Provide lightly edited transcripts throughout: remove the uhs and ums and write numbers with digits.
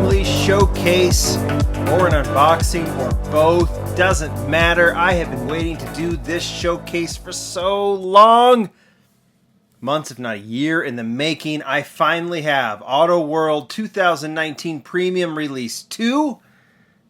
Lamley showcase or an unboxing or both, doesn't matter. I have been waiting to do this showcase for so long. Months, if not a year in the making. I finally have Auto World 2019 Premium Release 2.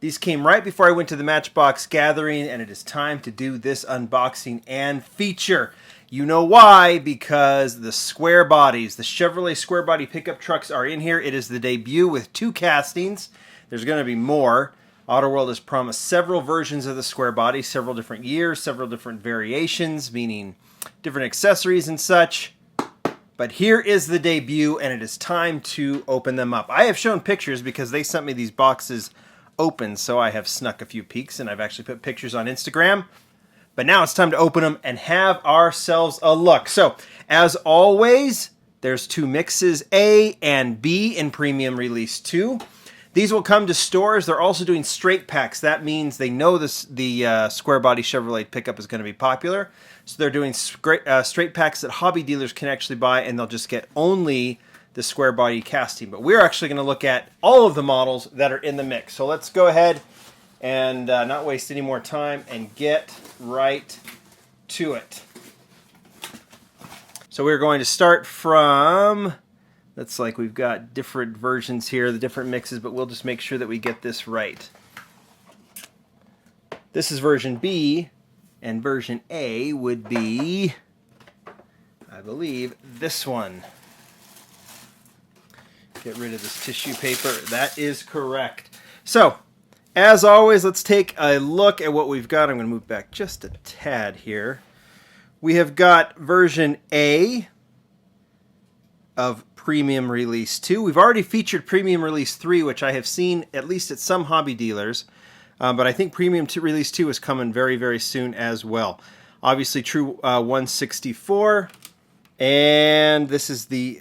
These came right before I went to the Matchbox Gathering, and it is time to do this unboxing and feature. You know why? Because the square bodies, the Chevrolet square body pickup trucks are in here. It is the debut with 2 castings. There's going to be more. Auto World has promised several versions of the square body, several different years, several different variations, meaning different accessories and such. But here is the debut, and it is time to open them up. I have shown pictures because they sent me these boxes open, so I have snuck a few peeks, and I've actually put pictures on Instagram. But now it's time to open them and have ourselves a look. So, as always, there's 2 mixes, A and B in Premium Release 2. These will come to stores. They're also doing straight packs. That means they know the square body Chevrolet pickup is going to be popular. So they're doing straight packs that hobby dealers can actually buy, and they'll just get only the square body casting. But we're actually going to look at all of the models that are in the mix. So let's go ahead and not waste any more time and get right to it. So we're going to start from, that's like we've got different versions here, the different mixes, but we'll just make sure that we get this right. This is version B, and version A would be, I believe, this one. Get rid of this tissue paper. That is correct. So, as always, let's take a look at what we've got. I'm going to move back just a tad here. We have got version A of Premium Release 2. We've already featured Premium Release 3, which I have seen at least at some hobby dealers. But I think Premium Release 2 is coming very, very soon as well. Obviously, true 164. And this is the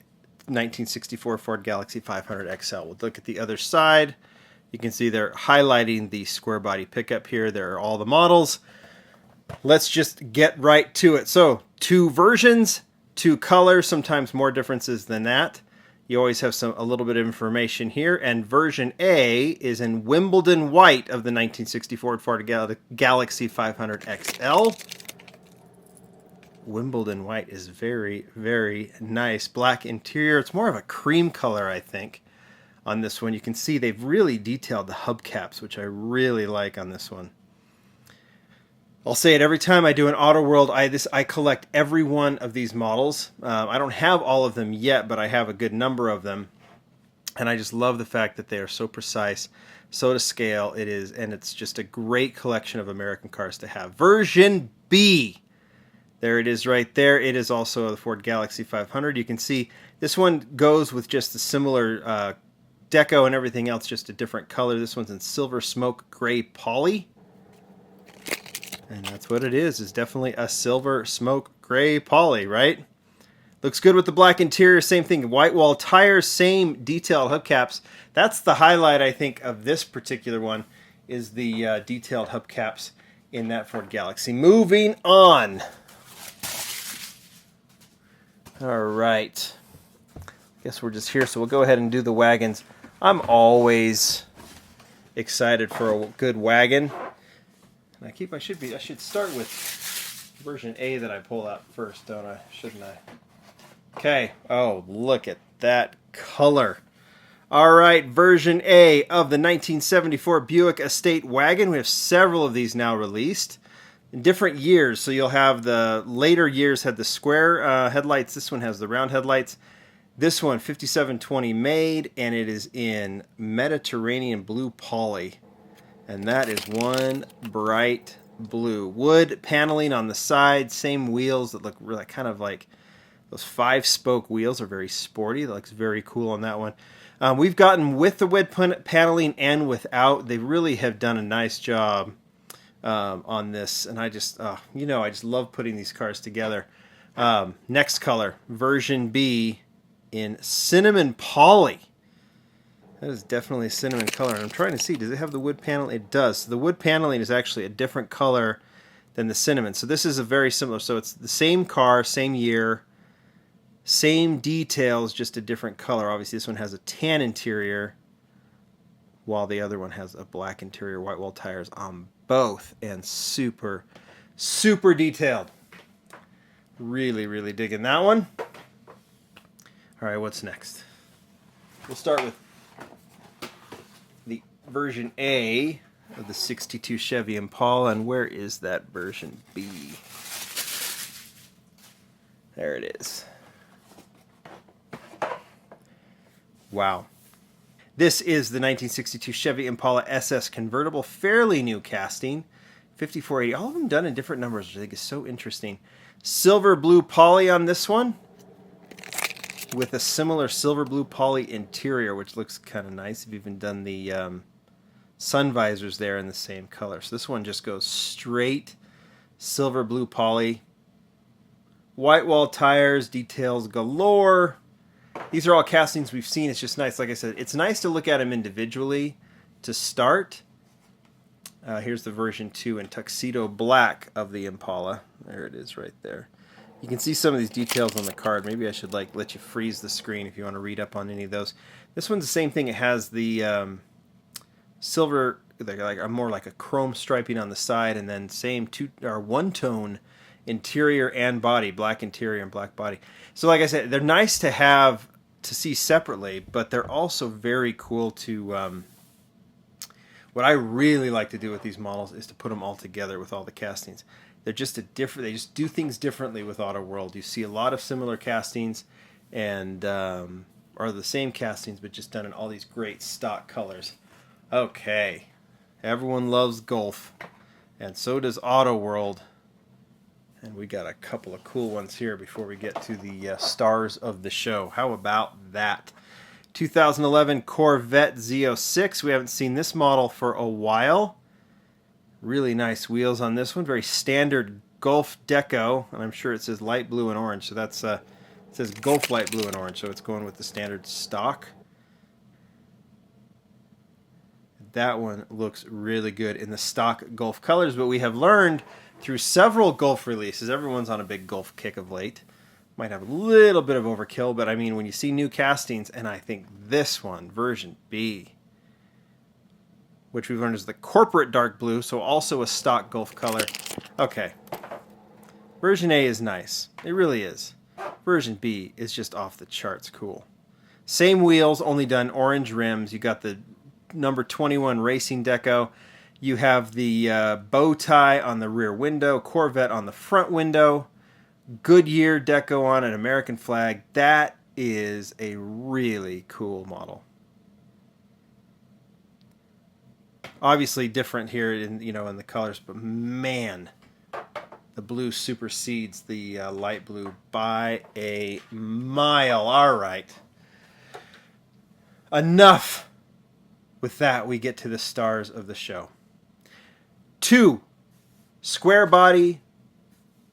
1964 Ford Galaxy 500 XL. We'll look at the other side. You can see they're highlighting the square body pickup here. There are all the models. Let's just get right to it. So, 2 versions, 2 colors, sometimes more differences than that. You always have a little bit of information here. And version A is in Wimbledon white of the 1964 Ford Galaxy 500 XL. Wimbledon white is very, very nice. Black interior. It's more of a cream color, I think. On this one, you can see they've really detailed the hubcaps, which I really like on this one. I'll say it every time I do an Auto World. I collect every one of these models. I don't have all of them yet, but I have a good number of them, and I just love the fact that they are so precise, so to scale. It is, and it's just a great collection of American cars to have. Version B. There it is right there. It is also the Ford Galaxy 500. You can see this one goes with just a similar deco and everything else, just a different color. This one's in silver smoke gray poly. And that's what it is definitely a silver smoke gray poly, right? Looks good with the black interior, same thing. White wall tires, same detailed hubcaps. That's the highlight, I think, of this particular one, is the detailed hubcaps in that Ford Galaxy. Moving on. All right. Guess we're just here, so we'll go ahead and do the wagons. I'm always excited for a good wagon. And I should start with version A that I pull out first, don't I? Shouldn't I? Okay. Oh, look at that color. All right, version A of the 1974 Buick Estate wagon. We have several of these now released in different years. So you'll have the later years had the square headlights. This one has the round headlights. This one, 5720 made, and it is in Mediterranean blue poly. And that is one bright blue. Wood paneling on the side, same wheels that look really kind of like those 5-spoke wheels are very sporty. That looks very cool on that one. We've gotten with the wood paneling and without. They really have done a nice job on this. And I just love putting these cars together. Next color, version B. In cinnamon poly. That is definitely a cinnamon color. And I'm trying to see, does it have the wood paneling? It does. So the wood paneling is actually a different color than the cinnamon. So this is a very similar. So it's the same car, same year, same details, just a different color. Obviously this one has a tan interior. while the other one has a black interior, white wall tires on both, and super, super detailed. Really, really digging that one. All right, what's next? We'll start with the version A of the 62 Chevy Impala, and where is that version B? There it is. Wow. This is the 1962 Chevy Impala SS convertible, fairly new casting, 5480. All of them done in different numbers, which I think is so interesting. Silver blue poly on this one, with a similar silver blue poly interior, which looks kind of nice. They've even done the sun visors there in the same color. So this one just goes straight silver blue poly. White wall tires, details galore. These are all castings we've seen. It's just nice. Like I said, it's nice to look at them individually to start. Here's the version 2 in tuxedo black of the Impala. There it is right there. You can see some of these details on the card. Maybe I should let you freeze the screen if you want to read up on any of those. This one's the same thing. It has the silver, more like a chrome striping on the side, and then same one-tone interior and body, black interior and black body. So like I said, they're nice to have to see separately, but they're also very cool to... what I really like to do with these models is to put them all together with all the castings. They're just they just do things differently with Auto World. You see a lot of similar castings, and or the same castings, but just done in all these great stock colors. Okay, everyone loves Golf, and so does Auto World. And we got a couple of cool ones here before we get to the stars of the show. How about that? 2011 Corvette Z06. We haven't seen this model for a while. Really nice wheels on this one. Very standard Golf deco, and I'm sure it says light blue and orange. So that's it says Golf light blue and orange. So it's going with the standard stock. That one looks really good in the stock Golf colors, but we have learned through several Golf releases, everyone's on a big Golf kick of late. Might have a little bit of overkill, but I mean, when you see new castings, and I think this one, version B, which we've learned is the corporate dark blue, so also a stock Golf color. Okay. Version A is nice. It really is. Version B is just off the charts cool. Same wheels, only done orange rims. You got the number 21 racing deco. You have the bow tie on the rear window, Corvette on the front window, Goodyear deco on an American flag. That is a really cool model. Obviously different here in the colors, but man, the blue supersedes the light blue by a mile. All right. Enough with that. We get to the stars of the show. 2 square body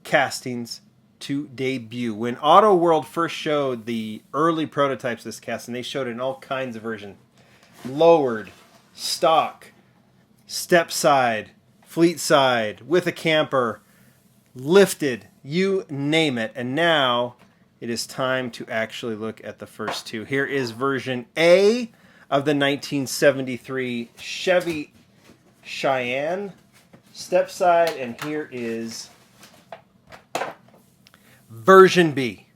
castings to debut. When Auto World first showed the early prototypes of this casting, they showed it in all kinds of versions. Lowered, stock, step side, fleet side, with a camper, lifted, you name it. And now it is time to actually look at the first 2. Here is version A of the 1973 Chevy Cheyenne step side, and here is version B.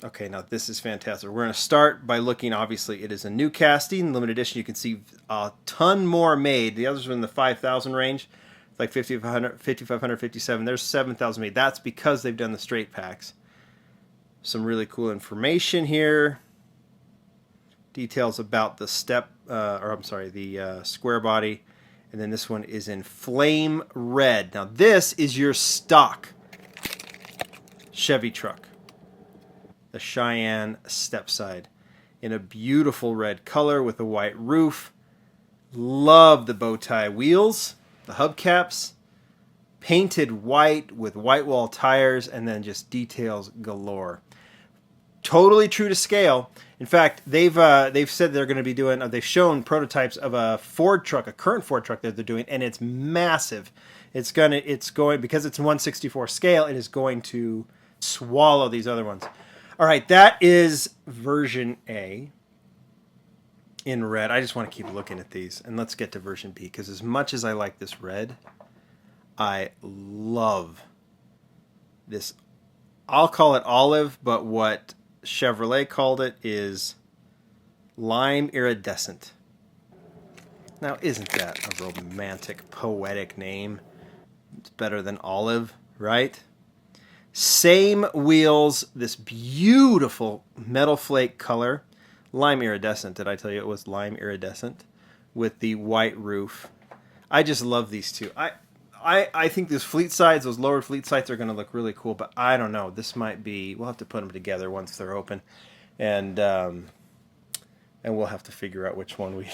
Okay, now this is fantastic. We're going to start by looking, obviously, it is a new casting, limited edition. You can see a ton more made. The others were in the 5,000 range, like 5,500, 57. There's 7,000 made. That's because they've done the straight packs. Some really cool information here. Details about the the square body. And then this one is in flame red. Now this is your stock Chevy truck. The Cheyenne stepside in a beautiful red color with a white roof. Love the bow tie wheels, the hubcaps, painted white with white wall tires, and then just details galore. Totally true to scale. In fact, they've said they're going to be doing. They've shown prototypes of a Ford truck, a current Ford truck that they're doing, and it's massive. It's going because it's 1/64 scale. It is going to swallow these other ones. All right, that is version A. in red. I just want to keep looking at these. And let's get to version B, because as much as I like this red, I love this. I'll call it olive, but what Chevrolet called it is lime iridescent. Now, isn't that a romantic, poetic name? It's better than olive, right? Same wheels, this beautiful metal flake color. Lime iridescent, did I tell you it was lime iridescent? With the white roof. I just love these two. I think those fleet sides, those lowered fleet sides are going to look really cool, but I don't know. This might be, we'll have to put them together once they're open. And we'll have to figure out which one we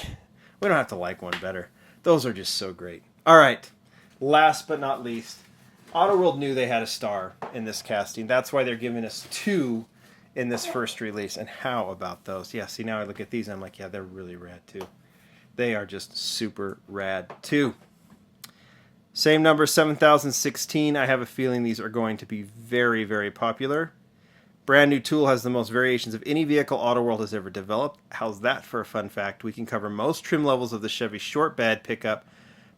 don't have to like one better. Those are just so great. All right, last but not least, Auto World knew they had a star in this casting. That's why they're giving us 2 in this first release. And how about those? Yeah, see, now I look at these and I'm like, yeah, they're really rad too. They are just super rad too. Same number, 7016. I have a feeling these are going to be very, very popular. Brand new tool, has the most variations of any vehicle Auto World has ever developed. How's that for a fun fact? We can cover most trim levels of the Chevy short bed pickup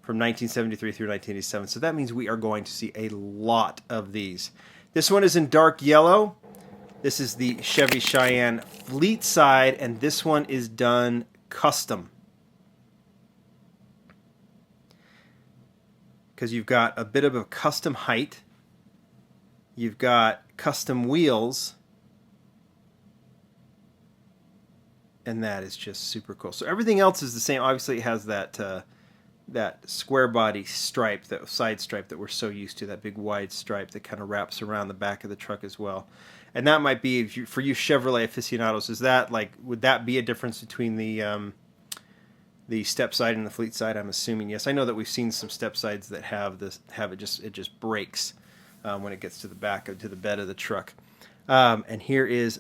from 1973 through 1987. So that means we are going to see a lot of these. This one is in dark yellow. This is the Chevy Cheyenne Fleet side, and this one is done custom. Because you've got a bit of a custom height. You've got custom wheels. And that is just super cool. So everything else is the same. Obviously, it has that that square body stripe, that side stripe that we're so used to, that big wide stripe that kind of wraps around the back of the truck as well. And that might be, if you, for you Chevrolet aficionados, is that like, would that be a difference between the step side and the fleet side? I'm assuming yes. I know that we've seen some step sides that have this, it just breaks when it gets to the back to the bed of the truck. And here is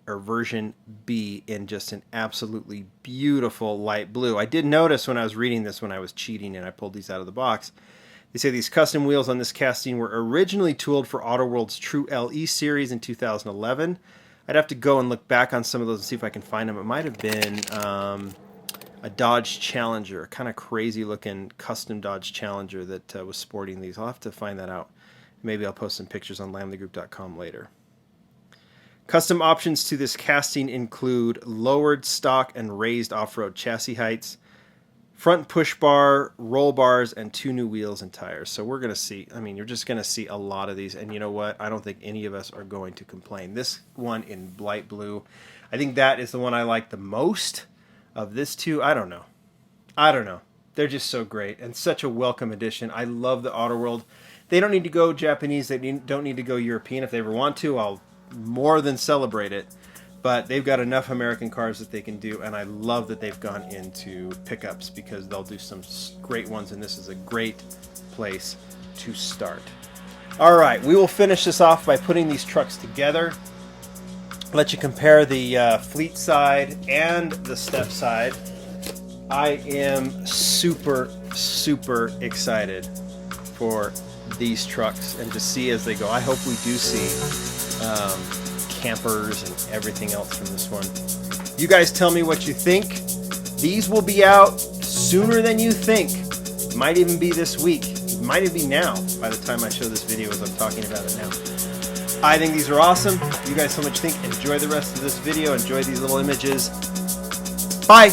version B in just an absolutely beautiful light blue. I did notice when I was reading this, when I was cheating and I pulled these out of the box, they say these custom wheels on this casting were originally tooled for Auto World's True LE series in 2011. I'd have to go and look back on some of those and see if I can find them. It might have been a Dodge Challenger, a kind of crazy looking custom Dodge Challenger that was sporting these. I'll have to find that out. Maybe I'll post some pictures on lamleygroup.com later. Custom options to this casting include lowered stock and raised off-road chassis heights, front push bar, roll bars, and 2 new wheels and tires. So we're going to see, I mean, you're just going to see a lot of these. And you know what? I don't think any of us are going to complain. This one in light blue, I think that is the one I like the most of this two. I don't know. They're just so great and such a welcome addition. I love the Auto World. They don't need to go Japanese. They don't need to go European. If they ever want to, I'll more than celebrate it. But they've got enough American cars that they can do, and I love that they've gone into pickups because they'll do some great ones, and this is a great place to start. All right, we will finish this off by putting these trucks together. Let you compare the fleet side and the step side. I am super, super excited for these trucks and to see as they go. I hope we do see campers and everything else from this one. You guys tell me what you think. These will be out sooner than you think. Might even be this week. Might even be now by the time I show this video as I'm talking about it now. I think these are awesome. You guys so much think. Enjoy the rest of this video. Enjoy these little images. Bye.